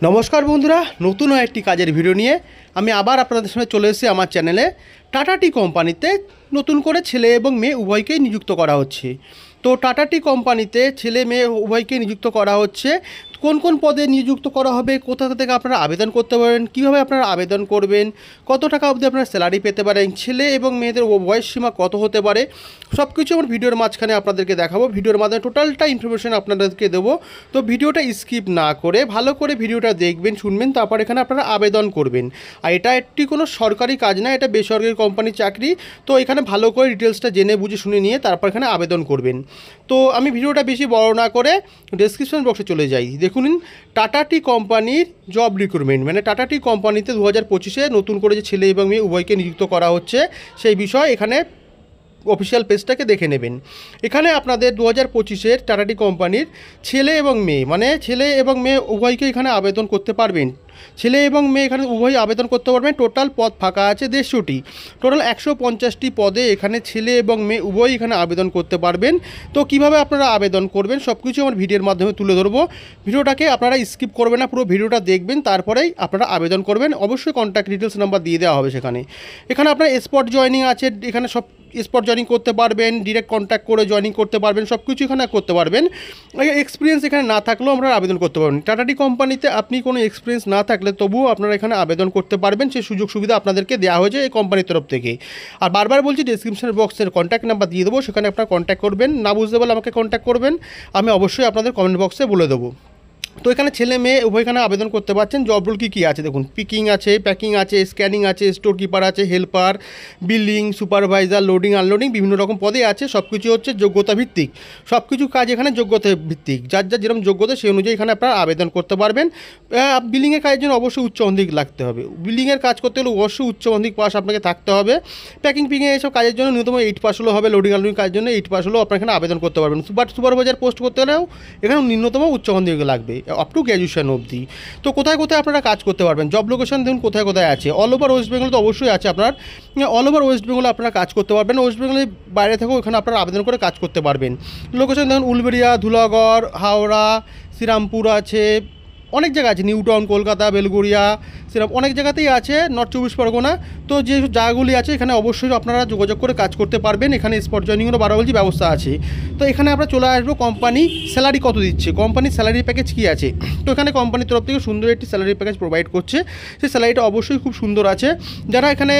নমস্কার বন্ধুরা, নতুন একটি কাজের ভিডিও নিয়ে আমি আবার আপনাদের সামনে চলে এসেছি আমার চ্যানেলে। টাটা টি কোম্পানিতে নতুন করে ছেলে এবং মেয়ে উভয়কেই নিযুক্ত করা হচ্ছে। তো টাটা টি কোম্পানিতে ছেলে মেয়ে উভয়কে নিযুক্ত করা হচ্ছে। কোন কোন পদে নিযুক্ত করা হবে, কোথা থেকে আপনারা আবেদন করতে পারেন, কীভাবে আপনারা আবেদন করবেন, কত টাকা অবধি আপনারা স্যালারি পেতে পারেন, ছেলে এবং মেয়েদের বয়স সীমা কত হতে পারে, সব কিছু আমার ভিডিওর মাঝখানে আপনাদেরকে দেখাবো। ভিডিওর মাধ্যমে টোটালটা ইনফরমেশন আপনাদেরকে দেবো। তো ভিডিওটা স্কিপ না করে ভালো করে ভিডিওটা দেখবেন, শুনবেন, তারপর এখানে আপনারা আবেদন করবেন। আর এটা একটি কোনো সরকারি কাজ না, এটা বেসরকারি কোম্পানির চাকরি। তো এখানে ভালো করে ডিটেলসটা জেনে বুঝে শুনে নিয়ে তারপর এখানে আবেদন করবেন। তো আমি ভিডিওটা বেশি বড় না করে ডেসক্রিপশন বক্সে চলে যাই। দেখুন, টাটা টি কোম্পানির জব রিক্রুটমেন্ট, মানে টাটা টি কোম্পানিতে 2025-এ নতুন করে যে ছেলে এবং মেয়ে উভয়কে নিযুক্ত করা হচ্ছে সেই বিষয় এখানে অফিসিয়াল পেজটাকে দেখে নেবেন। এখানে আপনাদের 2025-এর টাটা টি কোম্পানির ছেলে এবং মেয়ে, মানে ছেলে এবং মেয়ে উভয়কে এখানে আবেদন করতে পারবেন। ছেলে এবং মেয়ে এখানে উভয় আবেদন করতে পারবেন। টোটাল পদ ফাঁকা আছে 150টি। টোটাল 150টি পদে এখানে ছেলে এবং মেয়ে উভয়ই এখানে আবেদন করতে পারবেন। তো কিভাবে আপনারা আবেদন করবেন সব কিছু আমার ভিডিওর মাধ্যমে তুলে ধরবো। ভিডিওটাকে আপনারা স্কিপ করবেন না, পুরো ভিডিওটা দেখবেন, তারপরেই আপনারা আবেদন করবেন। অবশ্যই কন্ট্যাক্ট ডিটেলস নাম্বার দিয়ে দেওয়া হবে সেখানে। এখানে আপনার স্পট জয়নিং আছে, এখানে সব স্পট জয়নিং করতে পারবেন, ডিরেক্ট কন্ট্যাক্ট করে জয়নিং করতে পারবেন, সব কিছু এখানে করতে পারবেন। এক্সপিরিয়েন্স এখানে না থাকলেও আপনারা আবেদন করতে পারবেন। টাটা টি কোম্পানিতে আপনি কোনো এক্সপিরিয়েন্স না থাকলে তবুও আপনারা এখানে আবেদন করতে পারবেন। সেই সুযোগ সুবিধা আপনাদেরকে দেওয়া হয়েছে এই কোম্পানির তরফ থেকে। আর বারবার বলছি, ডেসক্রিপশন বক্সের কন্ট্যাক্ট নাম্বার দিয়ে দেবো, সেখানে আপনারা কন্ট্যাক্ট করবেন। না বুঝতে পারলে আমাকে কন্ট্যাক্ট করবেন, আমি অবশ্যই আপনাদের কমেন্ট বক্সে বলে দেবো। তো এখানে ছেলে মেয়ে উভয়খানে আবেদন করতে পারছেন। জব রোল কী কী আছে দেখুন, পিকিং আছে, প্যাকিং আছে, স্ক্যানিং আছে, স্টোর কিপার আছে, helper, billing, supervisor, loading unloading, বিভিন্ন রকম পদে আছে। সব কিছু হচ্ছে যোগ্যতা ভিত্তিক, সব কিছু কাজ এখানে যোগ্যতা ভিত্তিক। যার যার যেরকম যোগ্যতা সেই অনুযায়ী এখানে আপনারা আবেদন করতে পারবেন। বিলিংয়ের কাজের জন্য অবশ্যই উচ্চ মাধ্যমিক লাগতে হবে। বিলিংয়ের কাজ করতে হলে অবশ্যই উচ্চ মাধ্যমিক পাস আপনাকে থাকতে হবে। প্যাকিং পিকিং এইসব কাজের জন্য ন্যূনতম 8 পাস হলেও হবে। লোডিং আনলোডিং কাজের জন্য 8 পাস হলেও আপনারা এখানে আবেদন করতে পারবেন। সুপারভাইজার পোস্ট করতে হলেও এখানে ন্যূনতম উচ্চ মাধ্যমিক লাগবে, আপ টু গ্র্যাজুয়েশন অবধি। তো কোথায় কোথায় আপনারা কাজ করতে পারবেন, জব লোকেশন দেখুন কোথায় কোথায় আছে। অল ওভার ওয়েস্ট বেঙ্গল তো অবশ্যই আছে আপনার, অল ওভার ওয়েস্ট বেঙ্গলে আপনারা কাজ করতে পারবেন। ওয়েস্ট বেঙ্গলের বাইরে থেকেও এখানে আপনারা আবেদন করে কাজ করতে পারবেন। লোকেশন দেখুন উলবেড়িয়া, ধুলাগড়, হাওড়া, শ্রীরামপুর আছে, অনেক জায়গা আছে, নিউ টাউন, কলকাতা, বেলগড়িয়া, সেরকম অনেক জায়গাতেই আছে, নর্থ 24 পরগনা। তো যে জায়গাগুলি আছে এখানে অবশ্যই আপনারা যোগাযোগ করে কাজ করতে পারবেন। এখানে স্পট জয়নিংয়েরও 12 বলছি ব্যবস্থা আছে। তো এখানে আমরা চলে আসবো কোম্পানি স্যালারি কত দিচ্ছে, কোম্পানির স্যালারি প্যাকেজ কী আছে। তো এখানে কোম্পানির তরফ থেকে সুন্দর একটি স্যালারি প্যাকেজ প্রোভাইড করছে। সেই স্যালারিটা অবশ্যই খুব সুন্দর আছে। যারা এখানে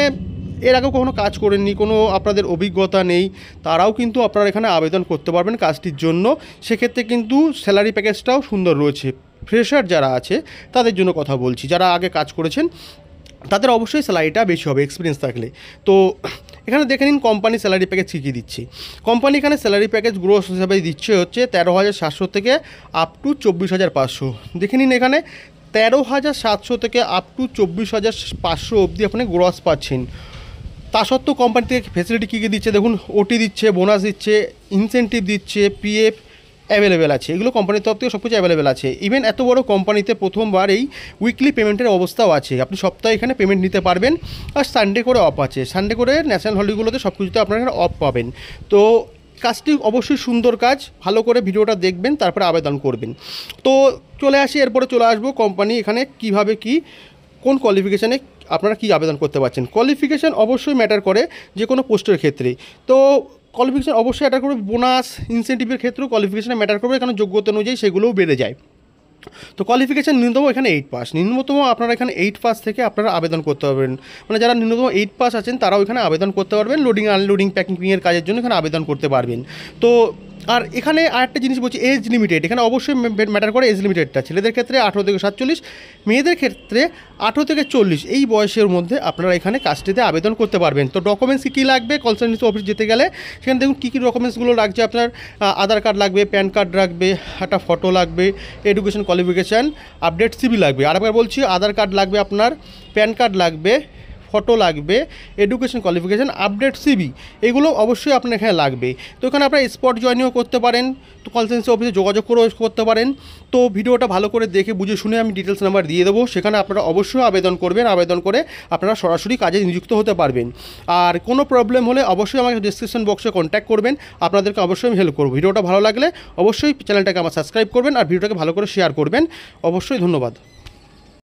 এর আগেও কখনো কাজ করেননি, কোনো আপনাদের অভিজ্ঞতা নেই, তারাও কিন্তু আপনারা এখানে আবেদন করতে পারবেন কাজটির জন্য। সেক্ষেত্রে কিন্তু স্যালারি প্যাকেজটাও সুন্দর রয়েছে। ফ্রেশার যারা আছে তাদের জন্য কথা বলছি, যারা আগে কাজ করেছেন তাদের অবশ্যই স্যালারিটা বেশি হবে এক্সপিরিয়েন্স থাকলে। তো এখানে দেখে নিন কোম্পানি স্যালারি প্যাকেজ কী কী দিচ্ছে। কোম্পানি এখানে স্যালারি প্যাকেজ গ্রোস হিসাবে দিচ্ছে হচ্ছে 13,700 থেকে আপ টু 24,500। দেখে নিন এখানে 13,700 থেকে আপ টু 24,500 অবধি আপনি গ্রস পাচ্ছেন। তা সত্ত্বেও কোম্পানি থেকে ফেসিলিটি কী কী দিচ্ছে দেখুন, ওটি দিচ্ছে, বোনাস দিচ্ছে, ইনসেন্টিভ দিচ্ছে, পিএফ অ্যাভেলেবেল আছে। এগুলো কোম্পানির তরফ থেকে সব কিছু অ্যাভেলেবেল আছে। ইভেন এত বড় কোম্পানিতে প্রথমবার এই উইকলি পেমেন্টের অবস্থাও আছে। আপনি সপ্তাহে এখানে পেমেন্ট নিতে পারবেন। আর সানডে করে অফ আছে, সানডে করে ন্যাশনাল হলিডেগুলোতে সব কিছুতে আপনারা এখানে অফ পাবেন। তো কাজটি অবশ্যই সুন্দর কাজ, ভালো করে ভিডিওটা দেখবেন, তারপরে আবেদন করবেন। তো চলে আসি, এরপরে চলে আসবো কোম্পানি এখানে কীভাবে কি কোন কোয়ালিফিকেশানে আপনারা কি আবেদন করতে পারছেন। কোয়ালিফিকেশান অবশ্যই ম্যাটার করে যে কোনো পোস্টের ক্ষেত্রে। তো কোয়ালিফিকেশান অবশ্যই ম্যাটার করবে, বোনাস ইনসেন্টিভের ক্ষেত্রেও কোয়ালিফিকেশানে ম্যাটার করবে, কারণ যোগ্যতা অনুযায়ী সেগুলোও বেড়ে যায়। তো কোয়ালিফিকেশান ন্যূনতম এখানে 8 পাস, ন্যূনতম আপনারা এখানে 8 পাস থেকে আপনারা আবেদন করতে পারবেন। মানে যারা ন্যূনতম 8 পাস আছেন তারাও এখানে আবেদন করতে পারবেন। লোডিং আনলোডিং প্যাকিংয়ের কাজের জন্য এখানে আবেদন করতে পারবেন। তো আর এখানে আরেকটা জিনিস বলছি, এজ লিমিটেড এখানে অবশ্যই ম্যাটার করে। এজ লিমিটেডটা ছেলেদের ক্ষেত্রে 18 থেকে 47, মেয়েদের ক্ষেত্রে 18 থেকে 40, এই বয়সের মধ্যে আপনারা এখানে কাজটিতে আবেদন করতে পারবেন। তো ডকুমেন্টস কী লাগবে, কনসার্ন অফিস যেতে গেলে সেখানে দেখুন কী কী ডকুমেন্টসগুলো লাগছে। আপনার আধার কার্ড লাগবে, প্যান কার্ড লাগবে, একটা ফটো লাগবে, এডুকেশন কোয়ালিফিকেশান, আপডেট সিবি লাগবে। আরেকবার বলছি, আধার কার্ড লাগবে, আপনার প্যান কার্ড লাগবে, ফটো লাগবে, এডুকেশন কোয়ালিফিকেশান, আপডেট সিবি, এগুলো অবশ্যই আপনার এখানে লাগবে। তো এখানে আপনারা স্পট জয়েনিংও করতে পারেন, তো কল সেন্টার অফিসে যোগাযোগ করেও করতে পারেন। তো ভিডিওটা ভালো করে দেখে বুঝে শুনে আমি ডিটেলস নাম্বার দিয়ে দেবো, সেখানে আপনারা অবশ্যই আবেদন করবেন। আবেদন করে আপনারা সরাসরি কাজে নিযুক্ত হতে পারবেন। আর কোনো প্রবলেম হলে অবশ্যই আমাকে ডিসক্রিপশন বক্সে কন্ট্যাক্ট করবেন, আপনাদেরকে অবশ্যই আমি হেল্প করবো। ভিডিওটা ভালো লাগলে অবশ্যই চ্যানেলটাকে আমার সাবস্ক্রাইব করবেন আর ভিডিওটাকে ভালো করে শেয়ার করবেন। অবশ্যই ধন্যবাদ।